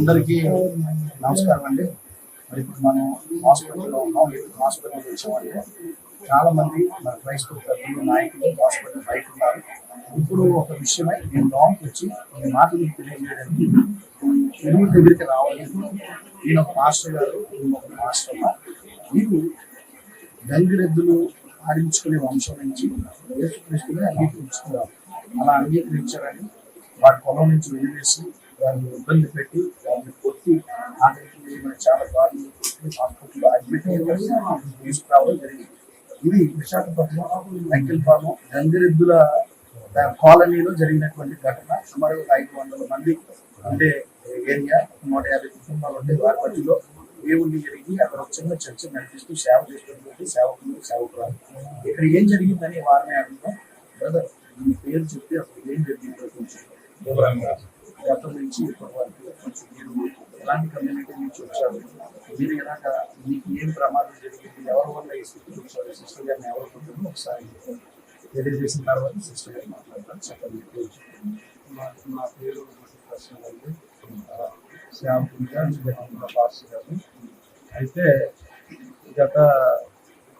అందరికీ నమస్కారం అండి. మరి ఇప్పుడు మనం హాస్పిటల్లో ఉన్నాం. హాస్పిటల్కి వచ్చామంటే చాలా మంది మన క్రైస్తవ పెద్దలు నాయకులు హాస్పిటల్ బయట ఉన్నారు. ఇప్పుడు ఒక విషయమై నేను లోపలికి వచ్చి ఈ మాటలు తెలియజేయడానికి తెలుగు దగ్గరికి రావాలి. ఈయన ఒక మాస్టర్ గారు, ఈయన ఒక మాస్టర్ అమ్మ. మీరు గంగిరెద్దులు ఆడించుకునే వంశం నుంచి యేసుక్రీస్తుని అంగీకరించుకున్నారు. అలా అంగీకరించారని వారి పొలం నుంచి వెలివేసి వారిని ఇబ్బంది పెట్టి వారిని కొట్టి ఆఖరికి చాలా దారులు కొట్టి హాస్పిటల్లో అడ్మిట్ అయ్యి తీసుకురావడం జరిగింది. ఇది విశాఖపట్నం అంకిల్పాలెం గంగిరెద్దుల కాలనీలో జరిగినటువంటి ఘటన. సుమారు 500 మంది ఉండే ఏరియా, 150 కుటుంబాలు ఉండే వారి మధ్యలో దేవుణ్ణి జరిగి అక్కడ ఒక చిన్న చర్చ నడిపిస్తూ సేవ చేస్తున్నటువంటి సేవకురాలు. ఇక్కడ ఏం జరిగిందని వారిని అడుగుతాం. బ్రదర్, మీ పేరు చెప్పి అసలు ఏం జరిగిందో కొంచెం వివరంగా గతం నుంచి ఇప్పటి వరకు కొంచెం మీరు ఎలాంటి కమ్యూనిటీ నుంచి వచ్చారు, మీరు ఎలాగా మీకు ఏం ప్రమాదం జరిగింది, ఎవరి వల్ల ఈ స్థితికి వచ్చారు, సిస్టర్ గారిని ఎవరు కొంటారు ఒకసారి తెలియజేసిన తర్వాత సిస్టర్ గారు మాట్లాడతారు. చెప్పండి. నా పేరు ప్రశ్న అండి, శ్యామ్ పాస్ గారు. అయితే గత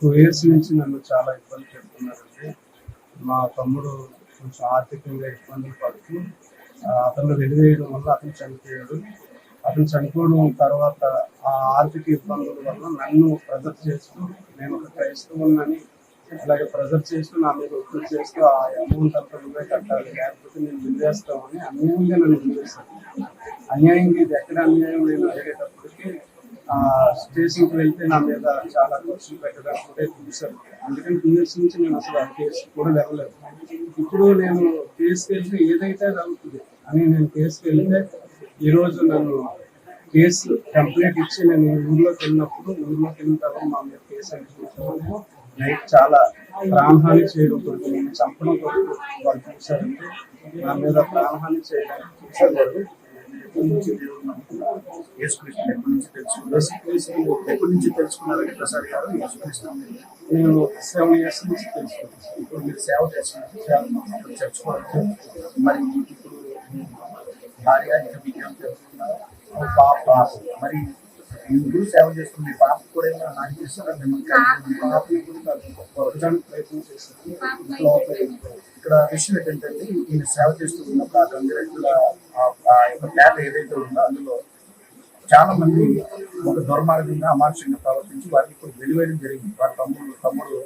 2 years నుంచి నన్ను చాలా ఇబ్బంది పెడుతున్నారండి. మా తమ్ముడు కొంచెం ఆర్థికంగా ఇబ్బందులు పడుతూ అతను వెలివేయడం వల్ల అతను చనిపోయాడు. అతను చనిపోవడం తర్వాత ఆ ఆర్థిక ఇబ్బందుల వల్ల నన్ను ప్రెజర్ చేస్తూ, నేను ఒక క్రైస్తవులని అలాగే ప్రెజర్ చేస్తూ నా మీద ఒత్తిడి చేస్తూ ఆ అమౌంట్ అంతా నువ్వే కట్టాలి, లేకపోతే నేను నిలివేస్తామని అన్యాయంగా నన్ను నిలివేస్తాను. అన్యాయంగా ఇది ఎక్కడ అన్యాయం నేను అడిగేటప్పటికి స్టేషన్కి వెళ్తే నా మీద చాలా ఖర్చులు పెట్టడానికి కూడా చూశాను. అందుకని 2 years నుంచి నేను అసలు ఆ కేసు కూడా వెళ్ళలేదు. ఇప్పుడు నేను కేసుకి వెళ్తే ఏదైతే జరుగుతుంది అని నేను కేసుకి వెళ్తే ఈరోజు నన్ను కేసు కంప్లైంట్ ఇచ్చి నేను ఊర్లోకి వెళ్ళిన తర్వాత మా మీద కేసు అంటే నైట్ చాలా ప్రాణహాని చేయడం కొరకు, నేను చంపడం కొరకు వాళ్ళు చూశారంటే నా మీద ప్రాణహాని చేయడానికి చూశారు. ఎప్పటి నుంచి తెలుసుకున్నారంటే ప్రసాద్ గారు యేసుక్రీస్తు? నేను 7 years నుంచి తెలుసుకున్నాను. ఇప్పుడు మీరు సేవ చేస్తున్నారు, చర్చుకోవచ్చు. మరి ఇప్పుడు భార్య ఇంకా మీకేం తెలుసుకున్నారు? పాప, మరి మీరు సేవ చేస్తుంది మీ పాప కూడా ఏమైనా హాని చేస్తారా? మిమ్మల్ని ప్రయత్నం చేస్తాను. ఇక్కడ విషయం ఏంటంటే ఈయన సేవ చేస్తున్నప్పుడు ఆ గంగిరెద్దుల పేట ఏదైతే ఉందో అందులో చాలా మంది ఒక దుర్మార్గంగా అమానుషంగా ప్రవర్తించి వారికి ఇప్పుడు వెలివేయడం జరిగింది. వారి తమ్ముడు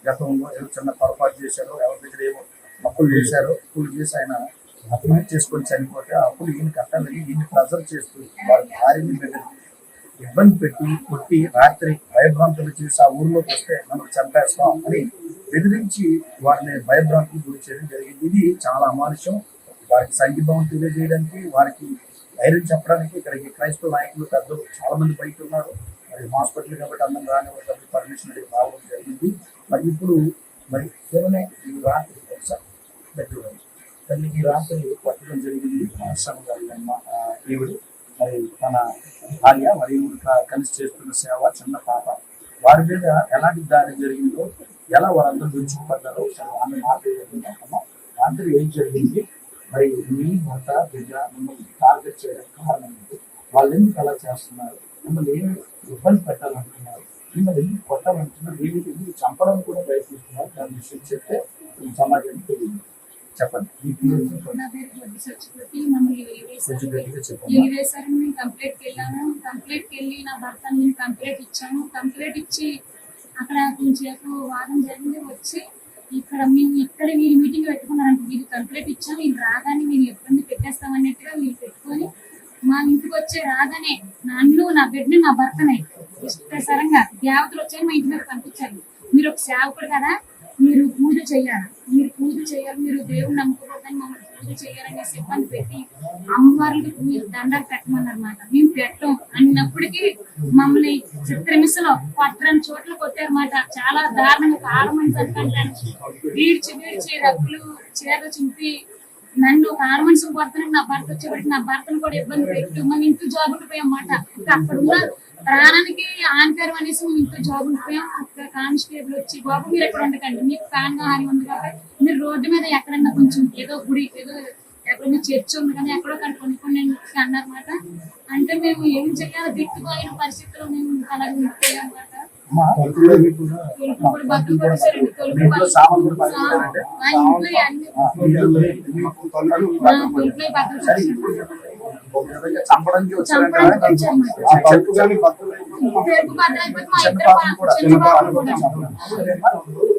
గతంలో ఏదో చిన్న పొరపాటు చేశారు, ఎవరి దగ్గర ఏమో అప్పులు చేశారు. అప్పులు చేసి ఆయన అప్పులు చేసుకొని చనిపోతే ఆ అప్పులు ఈయన కట్టాలని ఈయన ప్రెజర్ చేస్తూ వారి భార్యని బెదిరించి ఇబ్బంది పెట్టి కొట్టి రాత్రి భయభ్రాంతులు చేసి ఆ ఊర్లోకి వస్తే మనం చంపేస్తాం అని బెదిరించి వారిని భయభ్రాంతులు గురి చేయడం జరిగింది. ఇది చాలా అమానుషం. వారికి సంఘీభావం తెలియజేయడానికి, వారికి ధైర్యం చెప్పడానికి ఇక్కడికి క్రైస్తవ నాయకులు పెద్దలు చాలా మంది బయట ఉన్నారు. మరి హాస్పిటల్ కాబట్టి అందరం రానివ్వడం పర్మిషన్ అడిగి రావడం జరిగింది. మరి ఇప్పుడు మరి కేవలం ఈ రాత్రి ఒకసారి తల్లి ఈ రాత్రి పట్టడం జరిగింది. ఈవిడు మరి తన భార్య మరియు కలిసి చేస్తున్న సేవ, చిన్న పాప, వారి మీద ఎలాంటి దాడి జరిగిందో, ఎలా వాళ్ళందరూ విడిచిపడ్డారో ఒకసారి ఆమె మాట్లాడుతున్నాం. రాత్రి ఏం జరిగింది, మరి మీ భర్త బిడ్డ మిమ్మల్ని టార్గెట్ చేయడం కారణం ఏంటి, వాళ్ళు ఎందుకు అలా చేస్తున్నారు, మిమ్మల్ని ఏమి ఇబ్బంది పెట్టాలంటున్నారు, మిమ్మల్ని ఎందుకు కొట్టాలంటున్నారు, వీళ్ళకి చంపడం కూడా ప్రయత్నిస్తున్నారు, దాని విషయం చెప్తే సమాజానికి తెలియదు. చెప్పండి. కంప్లైంట్కి వెళ్ళి నా భర్త నేను కంప్లైంట్ ఇచ్చాను. కంప్లైంట్ ఇచ్చి అక్కడ కొంచెంసేపు వాదన జరిగింది. వచ్చి ఇక్కడ వీళ్ళు మీటింగ్ పెట్టుకున్నారంటే వీళ్ళు కంప్లైంట్ ఇచ్చాము, వీళ్ళు రాగానే వీళ్ళు ఇబ్బంది పెట్టేస్తామన్నట్టుగా వీళ్ళు పెట్టుకొని మా ఇంటికి వచ్చే రాగానే నన్ను, నా బిడ్డని, నా భర్తనే ఇష్టసరంగా దేవతలు వచ్చారు మా ఇంటి మీద పంపించారు. మీరు ఒక సేవకుడు కదా, మీరు పూజ చేయాలి, మీరు దేవుని నమ్ముకోవద్దని మమ్మల్ని పూజ చేయాలని సిబ్బంది పెట్టి అమ్మవారికి మీరు దండాలు పెట్టమన్నమాట. మేము పెట్టం అన్నప్పటికీ మమ్మల్ని చిత్రమిసలో పట్టని చోట్ల కొట్టారన్నమాట. చాలా దారుణంగా కారమని చదువుకుంటాను, వీడ్చి రప్పులు చీర చింపి నన్ను కారమనిసి భర్తను, నా భర్త వచ్చేప్పటికి నా భర్తను కూడా ఇబ్బంది పెట్టు మనం ఇంట్లో జాబ్ ఉండిపోయామన్నమాట. అక్కడ ఉన్న ప్రాణానికి ఆంకరం అనేసి మేము ఇంట్లో జాబ్ ఉండిపోయాం. అక్కడ కానిస్టేబుల్ వచ్చి, బాబు మీరు ఎక్కడ ఉండకండి, మీకు ప్రాణహాని ఉంది కాబట్టి మీరు రోడ్డు మీద ఎక్కడన్నా కొంచెం ఏదో గుడి ఏదో ఎక్కడ మీ చర్చ్ ఉంది కానీ ఎక్కడో కానీ కొన్ని అన్నారన్నమాట. అంటే మేము ఏం చేయాలో దిక్కుపోయిన పరిస్థితుల్లో మేము అలాగే ఉండిపోయామన్నమాట. అమ్మా, తలుపులో మీకు కూడా తలుపు కూడా బట్టలు కొట్టేశారండి. తలుపు మీ ఇంట్లో సామాన్లు కూడా పగిలిపోయారంటే? మా ఇంట్లో అన్ని మీకు తలుపులు తలుపులో బట్టలు సరే, ఇప్పుడు ఒక విధంగా చంపడానికి వచ్చారంటే ఆ తలుపు కానీ బద్దలు అయిపోతే తలుపు బట్టలు అయిపోతే మా చిన్న ఇద్దరు పాపను కూడా చిన్న పాపను కూడా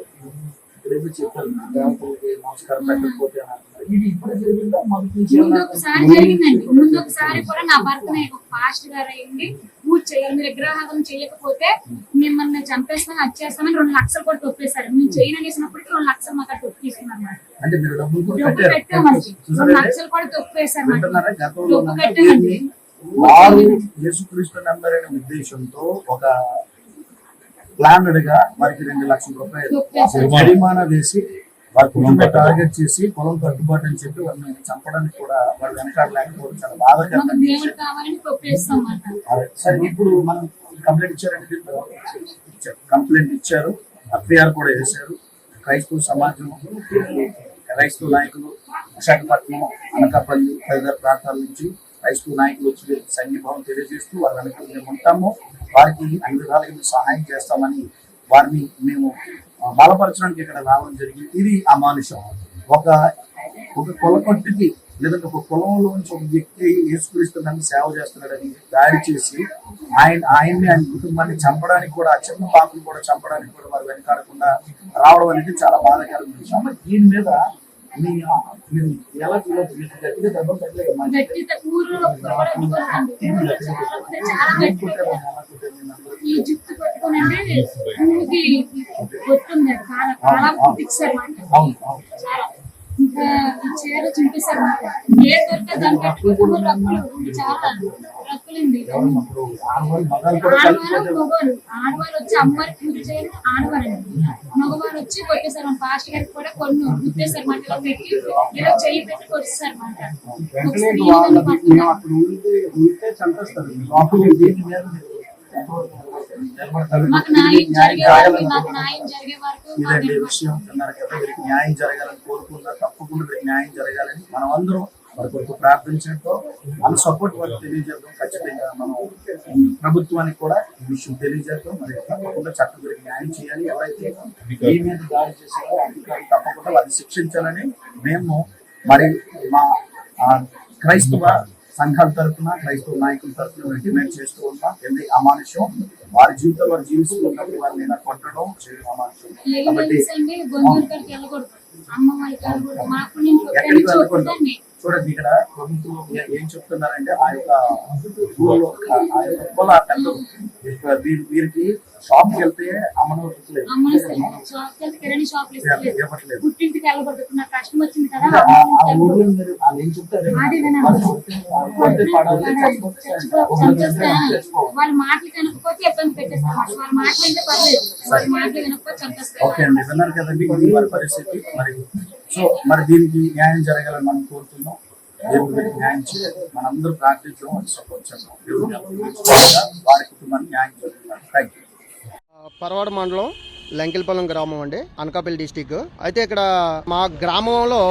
ఇప్పుడేమో చెప్పారు దేవతలకి నమస్కారం పెట్టకపోతే అని అంటున్నారు. ఇది ఇప్పుడే జరిగిందా మొదటి నుంచి ముందు ఒకసారి జరిగిందండి. ముందు ఒకసారి కూడా నా భర్తనే ఒక పాస్ట్ గారు అయ్యింది పూజ చేయాలి, మీరు విగ్రహారం చేయకపోతే మిమ్మల్ని చంపేస్తాం అది చేస్తామని 2 లక్షలు కూడా తొప్పేశారు. మేము చేయని అనేసినప్పటికీ 2 లక్షలు మాకు తొప్పి తీసుకున్నారు. అంటే మీరు డబ్బులు కూడా డబ్బు కట్టారు. పెట్టామండి, 2 చూసారండి? లక్షలు కూడా తొప్పేశారు. వింటున్నారా? గతంలో డబ్బు ఉన్నంత కట్టామండి. వీరిని వారు యేసుక్రీస్తు నంబర్ అనే ఉద్దేశంతో ఒక ప్లానెడ్ గా వారికి 2 లక్షల రూపాయలు జరిమానా వేసి వారి కుటుంబం టార్గెట్ చేసి పొలం కట్టుబాటు అని చెప్పి వారిని చంపడానికి కూడా వారు వెనకాడలేకపోవడం చాలా బాధాకరం. మాకు దేవుడు కావాలని తొప్పేస్తాం అన్నమాట. సరే, ఇప్పుడు మనం కంప్లైంట్ ఇచ్చారంటే కంప్లైంట్ ఇచ్చారు, ఎఫ్ఐఆర్ కూడా వేశారు. క్రైస్తవ సమాజం, క్రైస్తవ నాయకులు విశాఖపట్నం, అనకాపల్లి తదితర ప్రాంతాల నుంచి క్రైస్తవ నాయకులు వచ్చి సంఘీభావం తెలియజేస్తూ వారి వెనక మేము ఉంటాము, వారికి అన్ని విధాలుగా మేము సహాయం చేస్తామని వారిని మేము బలపరచడానికి ఇక్కడ రావడం జరిగింది. ఇది అమానుషం. ఒక కులకొట్టుకి లేదంటే ఒక కులంలోంచి ఒక వ్యక్తి యేసుక్రీస్తుని సేవ చేస్తున్నాడని దాడి చేసి ఆయన్ని ఆయన కుటుంబాన్ని చంపడానికి కూడా, చిన్న పాపను కూడా చంపడానికి కూడా వారు వెనకాడకుండా రావడం అనేది చాలా బాధాకరమైన విషయం. మరి దీని మీద మీరు ఎలా గట్టిగా దెబ్బలు తగ్గలేదు? ఊరిలో కూడా చాలా గట్టిగా ఈ జుట్టు పట్టుకోనండి పువ్వుకి కొట్టుంది, చాలా పుట్టించారు చాలా. ఇంకా ఈ చీర చింపేశారు మాట. ఏ దొరికే దాన్ని పెట్టుకుంటూ రక్కులు చాలా రక్కులండి. ఆడవాళ్ళు వచ్చి అమ్మవారి పూజ చేయరు, ఆడవారండి. మగవారు వచ్చి కొట్టేశారు. మన పాస్టర్ గారికి కూడా కొన్ని గుర్తేశారు మాట. ఇలా పెట్టి ఇలా చెయ్యి పెట్టి కొట్టేశారు మాట. మాకు న్యాయం జరిగే వరకు ఇదండి విషయం. అన్నారు కదా, వీరికి న్యాయం జరగాలని కోరుకున్నా తప్పకుండా వీరికి న్యాయం జరగాలని మనం అందరం వారి కొరకు ప్రార్థించడంతో మన సపోర్ట్ వారికి తెలియజేద్దాం. ఖచ్చితంగా మనం ప్రభుత్వానికి కూడా ఈ విషయం తెలియజేద్దాం. మరి తప్పకుండా చట్టం వీరికి న్యాయం చేయాలి. ఎవరైతే ఈ మీద దాడి చేశారో అధికారులు తప్పకుండా వారిని శిక్షించాలని మేము మరి మా క్రైస్తవ సంఘాల తరఫున, క్రైస్తవ నాయకుల తరఫున డిమాండ్ చేస్తూ ఉన్నాం. ఎందుకు అమానుషం, వారి జీవితంలో వారు జీవిస్తూ ఉన్నప్పుడు వారిని ఇలా కొట్టడం చేయడం అమానుషం. కాబట్టి ఎక్కడికి వెళ్ళకూడదు. చూడండి, ఇక్కడ ప్రభుత్వం ఏం చెప్తున్నారంటే ఆ యొక్క ఊళ్ళో ఆ యొక్క కుల పెద్ద వీరికి షాప్ కి వెళ్తే అమ్మనట్లేదు, ఇవ్వట్లేదు. ఆ ఊర్లో మీరు వాళ్ళు ఏం చెప్తారు? వాళ్ళ మాటలు కనుక్కోతే ఇబ్బంది పెట్టేస్తారు. వాళ్ళ మాటలు అంటే పర్లేదు, వాళ్ళ మాటలు కనుక్కోతే చంపేస్తారు. ఓకే అండి, విన్నారు కదండి ఇది వారి పరిస్థితి. మరి దీనికి న్యాయం జరగాలని మనం కోరుతున్నాం. దేవుడు న్యాయం చేయాలి, మనందరూ ప్రార్థించడం సపోర్ట్ చేద్దాం. వారి కుటుంబానికి న్యాయం జరుగుతుంది. Thank you. పరవాడ మండలం లంకెలపాలెం గ్రామం అండి, అనకాపల్లి డిస్టిక్. అయితే ఇక్కడ మా గ్రామంలో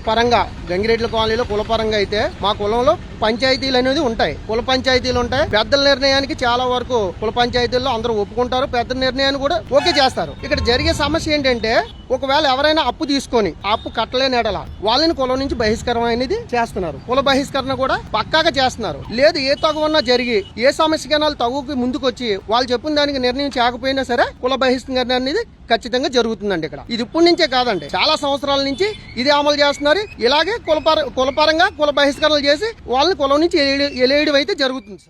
పరంగా గంగిరెడ్ల కాలనీలో కులపరంగా అయితే మా కులంలో పంచాయతీలు అనేది ఉంటాయి, కుల పంచాయతీలు ఉంటాయి. పెద్దల నిర్ణయానికి చాలా వరకు కుల పంచాయతీల్లో అందరూ ఒప్పుకుంటారు, పెద్ద నిర్ణయాన్ని కూడా ఓకే చేస్తారు. ఇక్కడ జరిగే సమస్య ఏంటంటే, ఒకవేళ ఎవరైనా అప్పు తీసుకొని ఆ అప్పు కట్టలేని ఎడల వాళ్ళని కులం నుంచి బహిష్కరణ అనేది చేస్తున్నారు. కుల బహిష్కరణ కూడా పక్కాగా చేస్తున్నారు. లేదు ఏ తగువన్నా జరిగి ఏ సమస్యకైనా తగుకి ముందుకొచ్చి వాళ్ళు చెప్పిన దానికి నిర్ణయం చేయకపోయినా సరే కుల బహిష్కరణ అనేది ఖచ్చితంగా జరుగుతుందండి. ఇక్కడ ఇది ఇప్పటి నుంచే కాదండి, చాలా సంవత్సరాల నుంచి ఇది అమలు చేస్తున్నారు. ఇలాగే కులపరంగా కుల బహిష్కరణలు చేసి వాళ్ళని కులం నుంచి ఎలేయడం అయితే జరుగుతుంది.